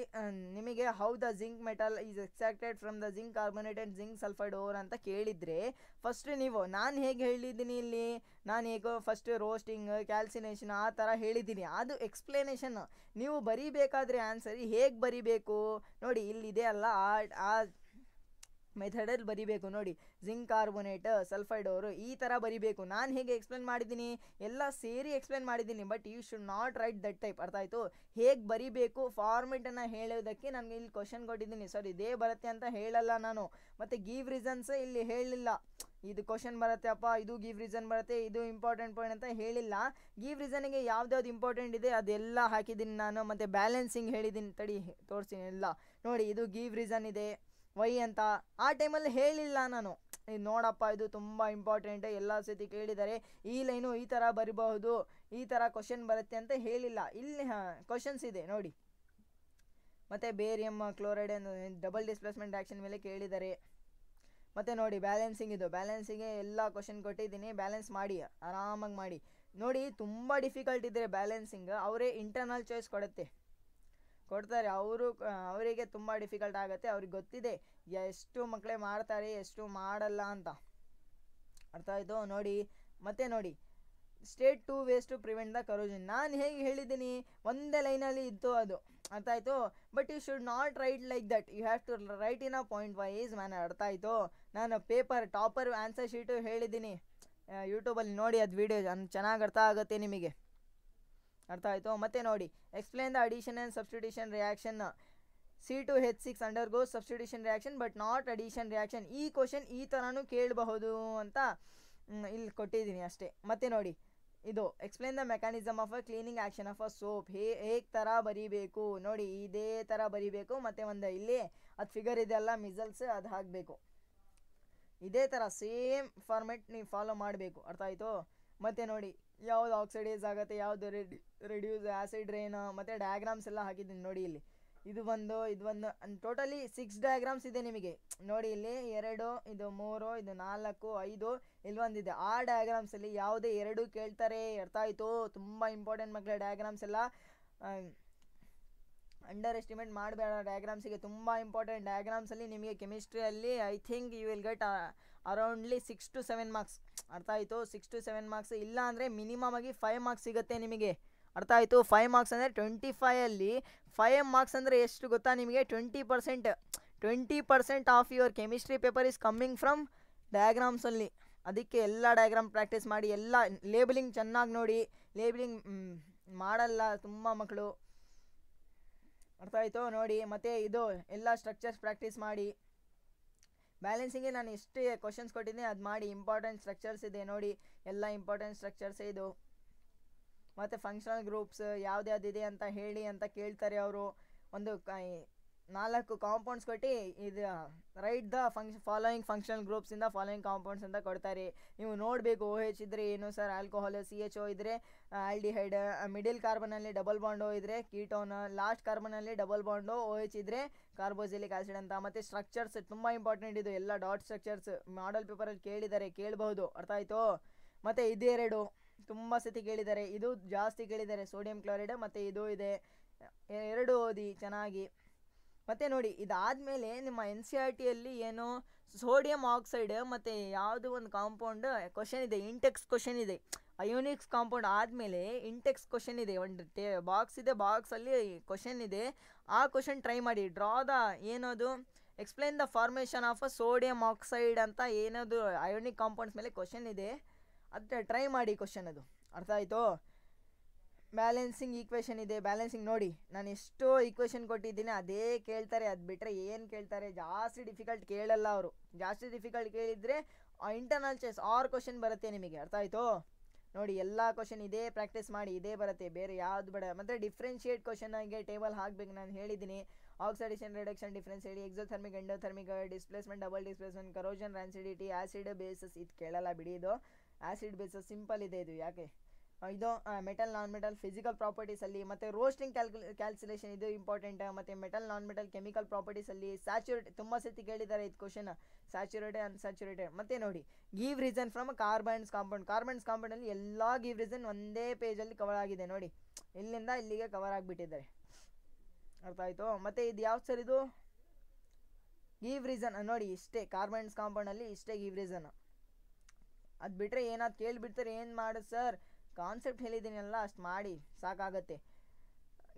ನಿಮಗೆ how the zinc metal is extracted from the zinc carbonate and zinc sulphide ore ಅಂತ ಕೇಳಿದರೆ ಫಸ್ಟ್ ನೀವು ನಾನು ಹೇಗೆ ಹೇಳಿದ್ದೀನಿ ಇಲ್ಲಿ, ನಾನು ಹೇಗೋ ಫಸ್ಟ್ ರೋಸ್ಟಿಂಗ್, ಕ್ಯಾಲ್ಸಿನೇಷನ್ ಆ ಥರ ಹೇಳಿದ್ದೀನಿ. ಅದು ಎಕ್ಸ್ಪ್ಲನೇಷನ್. ನೀವು ಬರೀಬೇಕಾದ್ರೆ ಆನ್ಸರ್ ಹೇಗೆ ಬರೀಬೇಕು ನೋಡಿ, ಇಲ್ಲಿದೆ ಅಲ್ಲ ಆ ಮೆಥಡಲ್ಲಿ ಬರಿಬೇಕು ನೋಡಿ. ಜಿಂಕ್ ಕಾರ್ಬೋನೇಟ್, ಸಲ್ಫೈಡ್ ಓರು ಈ ಥರ ಬರಿಬೇಕು. ನಾನು ಹೇಗೆ ಎಕ್ಸ್ಪ್ಲೇನ್ ಮಾಡಿದ್ದೀನಿ ಎಲ್ಲ ಸೇರಿ ಎಕ್ಸ್ಪ್ಲೇನ್ ಮಾಡಿದ್ದೀನಿ. But you should not write that type. ಅರ್ಥ ಆಯಿತು? ಹೇಗೆ ಬರಿಬೇಕು ಫಾರ್ಮೆಟನ್ನು ಹೇಳೋದಕ್ಕೆ ನನಗೆ ಇಲ್ಲಿ ಕ್ವಶನ್ ಕೊಟ್ಟಿದ್ದೀನಿ. ಸರ್ ಇದೇ ಬರುತ್ತೆ ಅಂತ ಹೇಳಲ್ಲ ನಾನು. ಮತ್ತು ಗಿವ್ ರೀಸನ್ಸ್ ಇಲ್ಲಿ ಹೇಳಿಲ್ಲ. ಇದು ಕ್ವಶನ್ ಬರುತ್ತೆ ಅಪ್ಪ, ಇದು ಗಿವ್ ರೀಸನ್ ಬರುತ್ತೆ, ಇದು ಇಂಪಾರ್ಟೆಂಟ್ ಪಾಯಿಂಟ್ ಅಂತ ಹೇಳಿಲ್ಲ. ಗಿವ್ ರೀಸನ್ಗೆ ಯಾವ್ದ್ಯಾವ್ದು ಇಂಪಾರ್ಟೆಂಟ್ ಇದೆ ಅದೆಲ್ಲ ಹಾಕಿದ್ದೀನಿ ನಾನು. ಮತ್ತು ಬ್ಯಾಲೆನ್ಸಿಂಗ್ ಹೇಳಿದ್ದೀನಿ, ತಡಿ ತೋರಿಸ್ತೀನಿ ಎಲ್ಲ ನೋಡಿ. ಇದು ಗಿವ್ ರೀಸನ್ ಇದೆ ವೈ ಅಂತ ಆ ಟೈಮಲ್ಲಿ ಹೇಳಿಲ್ಲ ನಾನು. ಇದು ನೋಡಪ್ಪ ಇದು ತುಂಬ ಇಂಪಾರ್ಟೆಂಟ್, ಎಲ್ಲ ಸತಿ ಕೇಳಿದ್ದಾರೆ, ಈ ಲೈನು ಈ ಥರ ಬರಿಬಹುದು, ಈ ಥರ ಕ್ವಶನ್ ಬರುತ್ತೆ ಅಂತ ಹೇಳಿಲ್ಲ. ಇಲ್ಲಿ ಕ್ವಶನ್ಸ್ ಇದೆ ನೋಡಿ. ಮತ್ತು barium chloride double displacement action ಮೇಲೆ ಕೇಳಿದ್ದಾರೆ. ಮತ್ತು ನೋಡಿ ಬ್ಯಾಲೆನ್ಸಿಂಗ್, ಇದು ಬ್ಯಾಲೆನ್ಸಿಂಗ್ಗೆ ಎಲ್ಲ ಕ್ವಶನ್ ಕೊಟ್ಟಿದ್ದೀನಿ. ಬ್ಯಾಲೆನ್ಸ್ ಮಾಡಿ ಆರಾಮಾಗಿ ಮಾಡಿ ನೋಡಿ. ತುಂಬ ಡಿಫಿಕಲ್ಟ್ ಇದ್ದರೆ ಬ್ಯಾಲೆನ್ಸಿಂಗ್ ಅವರೇ ಇಂಟರ್ನಲ್ ಚಾಯ್ಸ್ ಕೊಡ್ತಾರೆ. ಅವರಿಗೆ ತುಂಬ ಡಿಫಿಕಲ್ಟ್ ಆಗುತ್ತೆ. ಅವ್ರಿಗೆ ಗೊತ್ತಿದೆ ಎಷ್ಟು ಮಕ್ಕಳೇ ಮಾಡ್ತಾರೆ ಎಷ್ಟು ಮಾಡಲ್ಲ ಅಂತ. ಅರ್ಥ ಆಯಿತು ನೋಡಿ. ಮತ್ತು ನೋಡಿ state 2 ways to prevent the corrosion. ನಾನು ಹೇಗೆ ಹೇಳಿದ್ದೀನಿ ಒಂದೇ ಲೈನಲ್ಲಿ ಇತ್ತು ಅದು. ಅರ್ಥ ಆಯಿತು? But you should not write like that. You have to write in a point wise manner. ಅರ್ಥ ಆಯಿತು? ನಾನು ಪೇಪರ್ ಟಾಪರ್ ಆನ್ಸರ್ ಶೀಟು ಹೇಳಿದ್ದೀನಿ, ಯೂಟ್ಯೂಬಲ್ಲಿ ನೋಡಿ ಅದು ವಿಡಿಯೋ ಚೆನ್ನಾಗಿ ಅರ್ಥ ಆಗುತ್ತೆ ನಿಮಗೆ. ಅರ್ಥ ಆಯಿತು? ಮತ್ತು ನೋಡಿ explain the addition and substitution reaction. C2H6 undergoes substitution reaction but not addition reaction. ಈ ಕ್ವಶನ್ ಈ ಥರನೂ ಕೇಳಬಹುದು ಅಂತ ಇಲ್ಲಿ ಕೊಟ್ಟಿದ್ದೀನಿ ಅಷ್ಟೇ. ಮತ್ತು ನೋಡಿ ಇದು explain the mechanism of a cleaning action of a soap. ಹೇಗೆ ಥರ ಬರೀಬೇಕು ನೋಡಿ, ಇದೇ ಥರ ಬರೀಬೇಕು. ಮತ್ತು ಒಂದು ಇಲ್ಲಿ ಅದು ಫಿಗರ್ ಇದೆಲ್ಲ ಮಿಸಲ್ಸ್ ಅದು ಹಾಕಬೇಕು. ಇದೇ ಥರ ಸೇಮ್ ಫಾರ್ಮೆಟ್ ನೀವು ಫಾಲೋ ಮಾಡಬೇಕು. ಅರ್ಥ ಆಯಿತು? ಮತ್ತು ನೋಡಿ ಯಾವುದು ಆಕ್ಸಿಡೈಸ್ ಆಗುತ್ತೆ, ಯಾವುದು ರೆಡ್ಯೂಸ್ ಆ್ಯಸಿಡ್ ರೇನ್, ಮತ್ತು ಡಯಾಗ್ರಾಮ್ಸ್ ಎಲ್ಲ ಹಾಕಿದ್ದೀನಿ ನೋಡಿ. ಇಲ್ಲಿ ಇದು ಒಂದು ಟೋಟಲಿ 6 ಡಯಾಗ್ರಾಮ್ಸ್ ಇದೆ ನಿಮಗೆ ನೋಡಿ. ಇಲ್ಲಿ 2, ಇದು 3, ಇದು 4, 5 ಇಲ್ಲೊಂದಿದೆ. ಆ ಡಯಾಗ್ರಾಮ್ಸಲ್ಲಿ ಯಾವುದೇ 2 ಕೇಳ್ತಾರೆ. ಅರ್ಥ ಆಯಿತು? ತುಂಬ ಇಂಪಾರ್ಟೆಂಟ್ ಮಕ್ಕಳೇ ಡಯಾಗ್ರಾಮ್ಸ್ ಎಲ್ಲ. ಅಂಡರ್ ಎಸ್ಟಿಮೇಟ್ ಮಾಡಬೇಡ ಡಯಾಗ್ರಾಮ್ಸಿಗೆ, ತುಂಬ ಇಂಪಾರ್ಟೆಂಟ್. ಡಯಾಗ್ರಾಮ್ಸಲ್ಲಿ ನಿಮಗೆ ಕೆಮಿಸ್ಟ್ರಿಯಲ್ಲಿ I think you will get aroundly 6 to 7 marks. ಅರ್ಥ ಆಯಿತು? 6 to 7 ಮಾರ್ಕ್ಸ್. ಇಲ್ಲ ಅಂದರೆ ಮಿನಿಮಮ್ ಆಗಿ 5 ಮಾರ್ಕ್ಸ್ ಸಿಗುತ್ತೆ ನಿಮಗೆ. ಅರ್ಥ ಆಯಿತು? 5 ಮಾರ್ಕ್ಸ್ ಅಂದರೆ 25ಅಲ್ಲಿ 5 ಮಾರ್ಕ್ಸ್ ಅಂದರೆ ಎಷ್ಟು ಗೊತ್ತಾ ನಿಮಗೆ? 20% of your chemistry paper is coming from ಡಯಾಗ್ರಾಮ್ಸಲ್ಲಿ. ಅದಕ್ಕೆ ಎಲ್ಲ ಡಯಾಗ್ರಾಮ್ ಪ್ರಾಕ್ಟೀಸ್ ಮಾಡಿ, ಎಲ್ಲ ಲೇಬಲಿಂಗ್ ಚೆನ್ನಾಗಿ ನೋಡಿ. ಲೇಬಲಿಂಗ್ ಮಾಡಲ್ಲ ತುಂಬ ಮಕ್ಕಳು. ಅರ್ಥ ಆಯಿತು? ನೋಡಿ ಮತ್ತು ಇದು ಎಲ್ಲ ಸ್ಟ್ರಕ್ಚರ್ಸ್ ಪ್ರಾಕ್ಟೀಸ್ ಮಾಡಿ. ಬ್ಯಾಲೆನ್ಸಿಂಗ್ಗೆ ನಾನು ಎಷ್ಟೇ ಕ್ವಶನ್ಸ್ ಕೊಟ್ಟಿದ್ದೀನಿ ಅದು ಮಾಡಿ. ಇಂಪಾರ್ಟೆಂಟ್ ಸ್ಟ್ರಕ್ಚರ್ಸ್ ಇದೆ ನೋಡಿ, ಎಲ್ಲ ಇಂಪಾರ್ಟೆಂಟ್ ಸ್ಟ್ರಕ್ಚರ್ಸೇ ಇದು. ಮತ್ತು ಫಂಕ್ಷನಲ್ ಗ್ರೂಪ್ಸ್ ಯಾವ್ದ್ಯಾವ್ದಿದೆ ಅಂತ ಹೇಳಿ ಅಂತ ಕೇಳ್ತಾರೆ ಅವರು. ಒಂದು 4 ಕಾಂಪೌಂಡ್ಸ್ ಕೊಟ್ಟು ಇದು right the following functional groups ಇಂದ ಫಾಲೋಯಿಂಗ್ ಕಾಂಪೌಂಡ್ಸ್ ಅಂತ ಕೊಡ್ತಾರೆ. ನೀವು ನೋಡಬೇಕು. OH ಇದ್ದರೆ ಏನು ಸರ್? ಆಲ್ಕೋಹಾಲ್. CHO ಇದ್ದರೆ ಆಲ್ಡಿಹೈಡ್. ಮಿಡಿಲ್ ಕಾರ್ಬನಲ್ಲಿ ಡಬಲ್ ಬಾಂಡೋ ಇದ್ದರೆ ಕೀಟೋನ್. ಲಾಸ್ಟ್ ಕಾರ್ಬನಲ್ಲಿ ಡಬಲ್ ಬಾಂಡೋ OH ಇದ್ದರೆ ಕಾರ್ಬೋಜಿಲಿಕ್ ಆಸಿಡ್ ಅಂತ. ಮತ್ತು ಸ್ಟ್ರಕ್ಚರ್ಸ್ ತುಂಬ ಇಂಪಾರ್ಟೆಂಟ್. ಇದು ಎಲ್ಲ ಡಾಟ್ ಸ್ಟ್ರಕ್ಚರ್ಸ್ ಮಾಡಲ್ ಪೇಪರಲ್ಲಿ ಕೇಳ್ಬೋದು. ಅರ್ಥ ಆಯಿತು? ಮತ್ತು ಇದೆರಡು ತುಂಬ ಸತಿ ಕೇಳಿದ್ದಾರೆ, ಇದು ಜಾಸ್ತಿ ಕೇಳಿದ್ದಾರೆ, ಸೋಡಿಯಂ ಕ್ಲೋರೈಡ್. ಮತ್ತು ಇದು ಇದೆ, 2 ಓದಿ ಚೆನ್ನಾಗಿ. ಮತ್ತು ನೋಡಿ ಇದಾದಮೇಲೆ ನಿಮ್ಮ NCERTಯಲ್ಲಿ ಏನು ಸೋಡಿಯಂ ಆಕ್ಸೈಡ್ ಮತ್ತು ಯಾವುದು ಒಂದು ಕಾಂಪೌಂಡ್ ಕ್ವಶನ್ ಇದೆ, ಇಂಟೆಕ್ಸ್ ಕ್ವಶನ್ ಇದೆ. ಅಯೋನಿಕ್ಸ್ ಕಾಂಪೌಂಡ್ ಆದಮೇಲೆ ಇಂಟೆಕ್ಸ್ ಕ್ವಶನ್ ಇದೆ. ಒಂದು ಬಾಕ್ಸ್ ಇದೆ, ಬಾಕ್ಸಲ್ಲಿ ಕ್ವಶನ್ ಇದೆ. ಆ ಕ್ವಶನ್ ಟ್ರೈ ಮಾಡಿ. ಡ್ರಾ ದ ಏನದು explain the formation of a sodium oxide ಅಂತ ಏನದು ಅಯೋನಿಕ್ ಕಾಂಪೌಂಡ್ಸ್ ಮೇಲೆ ಕ್ವಶನ್ ಇದೆ. ಅದು ಟ್ರೈ ಮಾಡಿ ಕ್ವಶನ್ ಅದು. ಅರ್ಥ ಆಯಿತು? ಬ್ಯಾಲೆನ್ಸಿಂಗ್ ಈಕ್ವೇಷನ್ ಇದೆ. ಬ್ಯಾಲೆನ್ಸಿಂಗ್ ನೋಡಿ ನಾನು ಎಷ್ಟೋ ಈಕ್ವೇಷನ್ ಕೊಟ್ಟಿದ್ದೀನಿ, ಅದೇ ಕೇಳ್ತಾರೆ. ಅದು ಬಿಟ್ಟರೆ ಏನು ಕೇಳ್ತಾರೆ? ಜಾಸ್ತಿ ಡಿಫಿಕಲ್ಟ್ ಕೇಳಲ್ಲ ಅವರು. ಜಾಸ್ತಿ ಡಿಫಿಕಲ್ಟ್ ಕೇಳಿದರೆ ಇಂಟರ್ನಲ್ ಚಾಯ್ಸ್ 6 ಕ್ವಶನ್ ಬರುತ್ತೆ ನಿಮಗೆ. ಅರ್ಥ ಆಯಿತು? ನೋಡಿ ಎಲ್ಲ ಕ್ವಶನ್ ಇದೇ ಪ್ರಾಕ್ಟೀಸ್ ಮಾಡಿ, ಇದೇ ಬರುತ್ತೆ, ಬೇರೆ ಯಾವುದು ಬೇಡ. ಮತ್ತು ಡಿಫ್ರೆನ್ಷಿಯೇಟ್ ಕ್ವಶನ್ಗೆ ಟೇಬಲ್ ಹಾಕಬೇಕು. ನಾನು ಹೇಳಿದ್ದೀನಿ ಆಕ್ಸಿಡೇಷನ್, ರಿಡಕ್ಷನ್, ಡಿಫ್ರೆನ್ಸ್ ಹೇಳಿ, exothermic, endothermic, displacement, double displacement, corrosion, rancidity, acid basis. ಇದು ಕೇಳಲ್ಲ ಬಿಡಿ. ಇದು ಆ್ಯಸಿಡ್ ಬೇಸಸ್ ಸಿಂಪಲ್ ಇದೆ. ಇದು ಯಾಕೆ ಇದು ಮೆಟಲ್ ನಾನ್ ಮೆಟಲ್ ಫಿಸಿಕಲ್ ಪ್ರಾಪರ್ಟೀಸಲ್ಲಿ. ಮತ್ತು ರೋಸ್ಟಿಂಗ್ ಕ್ಯಾಲ್ಕುಲೇಷನ್ ಇದು ಇಂಪಾರ್ಟೆಂಟ್. ಮತ್ತು ಮೆಟಲ್ ನಾನ್ ಮೆಟಲ್ ಕೆಮಿಕಲ್ ಪ್ರಾಪರ್ಟೀಸಲ್ಲಿ. ಸ್ಯಾಚುರೇಟ್ ತುಂಬ ಸತಿ ಕೇಳಿದ್ದಾರೆ ಇದು ಕ್ವಶನ್, ಸ್ಯಾಚುರೇಟೆಡ್ ಅನ್ಸ್ಯಾಚುರೇಟೆಡ್. ಮತ್ತು ನೋಡಿ give reason from carbons compound. Carbons ಕಾಂಪೌಂಡಲ್ಲಿ ಎಲ್ಲ ಗಿವ್ ರೀಸನ್ ಒಂದೇ ಪೇಜಲ್ಲಿ ಕವರ್ ಆಗಿದೆ ನೋಡಿ. ಇಲ್ಲಿಂದ ಇಲ್ಲಿಗೆ ಕವರ್ ಆಗಿಬಿಟ್ಟಿದ್ದಾರೆ. ಅರ್ಥ ಆಯಿತು? ಮತ್ತು ಇದು ಯಾವ್ದು ಸರ್? ಇದು ಗಿವ್ ರೀಸನ್ ನೋಡಿ. ಇಷ್ಟೇ ಕಾರ್ಬನ್ಸ್ ಕಾಂಪೌಂಡಲ್ಲಿ ಇಷ್ಟೇ ಗಿವ್ ರೀಸನ್. ಅದು ಬಿಟ್ಟರೆ ಏನಾದ್ರು ಕೇಳಿಬಿಡ್ತಾರೆ, ಏನು ಮಾಡೋದು ಸರ್? ಕಾನ್ಸೆಪ್ಟ್ ಹೇಳಿದ್ದೀನಲ್ಲ ಅಷ್ಟು ಮಾಡಿ ಸಾಕಾಗತ್ತೆ.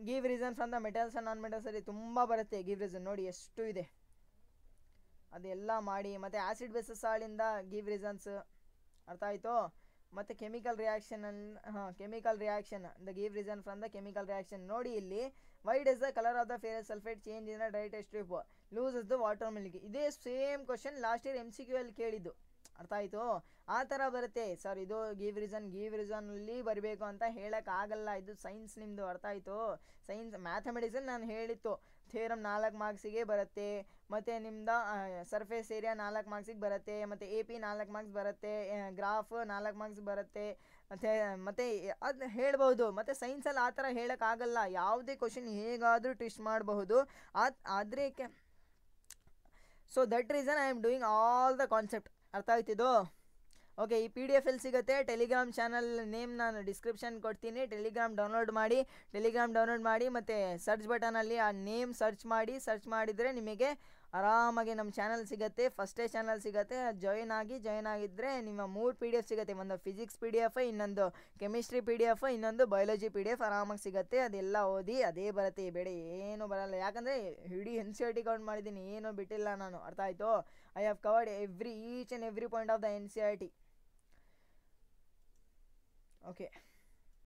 Give reason from the metals and non metals ಅಲ್ಲಿ ತುಂಬ ಬರುತ್ತೆ ಗಿವ್ ರೀಸನ್. ನೋಡಿ ಎಷ್ಟು ಇದೆ, ಅದೆಲ್ಲ ಮಾಡಿ. ಮತ್ತು ಆ್ಯಸಿಡ್ ಬೇಸಸ್ ಸಾಲಿಂದ ಗಿವ್ ರೀಸನ್ಸ್, ಅರ್ಥ ಆಯಿತು. ಮತ್ತು chemical reaction the give reason from the chemical reaction. ನೋಡಿ ಇಲ್ಲಿ, why does the colour of the ferrous sulphate change in the dry test tube loses the water milk. ಇದೇ same question last year MCQ ಅಲ್ಲಿ ಕೇಳಿದ್ದು, ಅರ್ಥ ಆಯಿತು. ಆ ಥರ ಬರುತ್ತೆ ಸರ್. ಇದು ಗಿವ್ ರೀಸನ್ನಲ್ಲಿ ಬರಬೇಕು ಅಂತ ಹೇಳೋಕ್ಕಾಗಲ್ಲ, ಇದು ಸೈನ್ಸ್ ನಿಮ್ಮದು, ಅರ್ಥ ಆಯಿತು. ಸೈನ್ಸ್ ಮ್ಯಾಥಮೆಟಿಕ್ಸಲ್ಲಿ ನಾನು ಹೇಳಿತ್ತು, ಥಿಯರಮ್ 4 ಮಾರ್ಕ್ಸಿಗೆ ಬರುತ್ತೆ, ಮತ್ತು ನಿಮ್ದು ಸರ್ಫೇಸ್ ಏರಿಯಾ 4 ಮಾರ್ಕ್ಸಿಗೆ ಬರುತ್ತೆ, ಮತ್ತು AP 4 ಮಾರ್ಕ್ಸ್ ಬರುತ್ತೆ, ಗ್ರಾಫ್ 4 ಮಾರ್ಕ್ಸ್ ಬರುತ್ತೆ, ಮತ್ತು ಅದು ಹೇಳ್ಬೋದು. ಮತ್ತು ಸೈನ್ಸಲ್ಲಿ ಆ ಥರ ಹೇಳೋಕ್ಕಾಗಲ್ಲ, ಯಾವುದೇ ಕ್ವಶನ್ ಹೇಗಾದರೂ ಟ್ವಿಸ್ಟ್ ಮಾಡಬಹುದು. ಆದರೆ so that reason I am doing all the concept, ಅರ್ಥ ಆಯ್ತಿದ್ದು. ಓಕೆ, ಈ PDF ಎಲ್ಲಿ ಸಿಗುತ್ತೆ? ಟೆಲಿಗ್ರಾಮ್ ಚಾನಲ್ ನೇಮ್ ನಾನು ಡಿಸ್ಕ್ರಿಪ್ಷನ್ ಕೊಡ್ತೀನಿ. ಟೆಲಿಗ್ರಾಮ್ ಡೌನ್ಲೋಡ್ ಮಾಡಿ ಮತ್ತು ಸರ್ಚ್ ಬಟನಲ್ಲಿ ಆ ನೇಮ್ ಸರ್ಚ್ ಮಾಡಿದರೆ ನಿಮಗೆ ಆರಾಮಾಗಿ ನಮ್ಮ ಚಾನಲ್ ಸಿಗುತ್ತೆ. ಫಸ್ಟೇ ಚಾನಲ್ ಸಿಗುತ್ತೆ, ಜಾಯಿನ್ ಆಗಿದ್ದರೆ ನಿಮ್ಮ 3 PDF ಸಿಗುತ್ತೆ. ಒಂದು ಫಿಸಿಕ್ಸ್ PDF, ಇನ್ನೊಂದು ಕೆಮಿಸ್ಟ್ರಿ PDF, ಇನ್ನೊಂದು ಬಯಾಲಜಿ PDF ಆರಾಮಾಗಿ ಸಿಗುತ್ತೆ. ಅದೆಲ್ಲ ಓದಿ ಅದೇ ಬರುತ್ತೆ, ಬೇಡ ಏನೂ ಬರಲ್ಲ. ಯಾಕಂದರೆ ಇಡೀ NCERT ಕೌಂಟ್ ಮಾಡಿದ್ದೀನಿ, ಏನೂ ಬಿಟ್ಟಿಲ್ಲ ನಾನು, ಅರ್ಥ ಆಯಿತು. I have covered each and every point of the NCERT. Okay.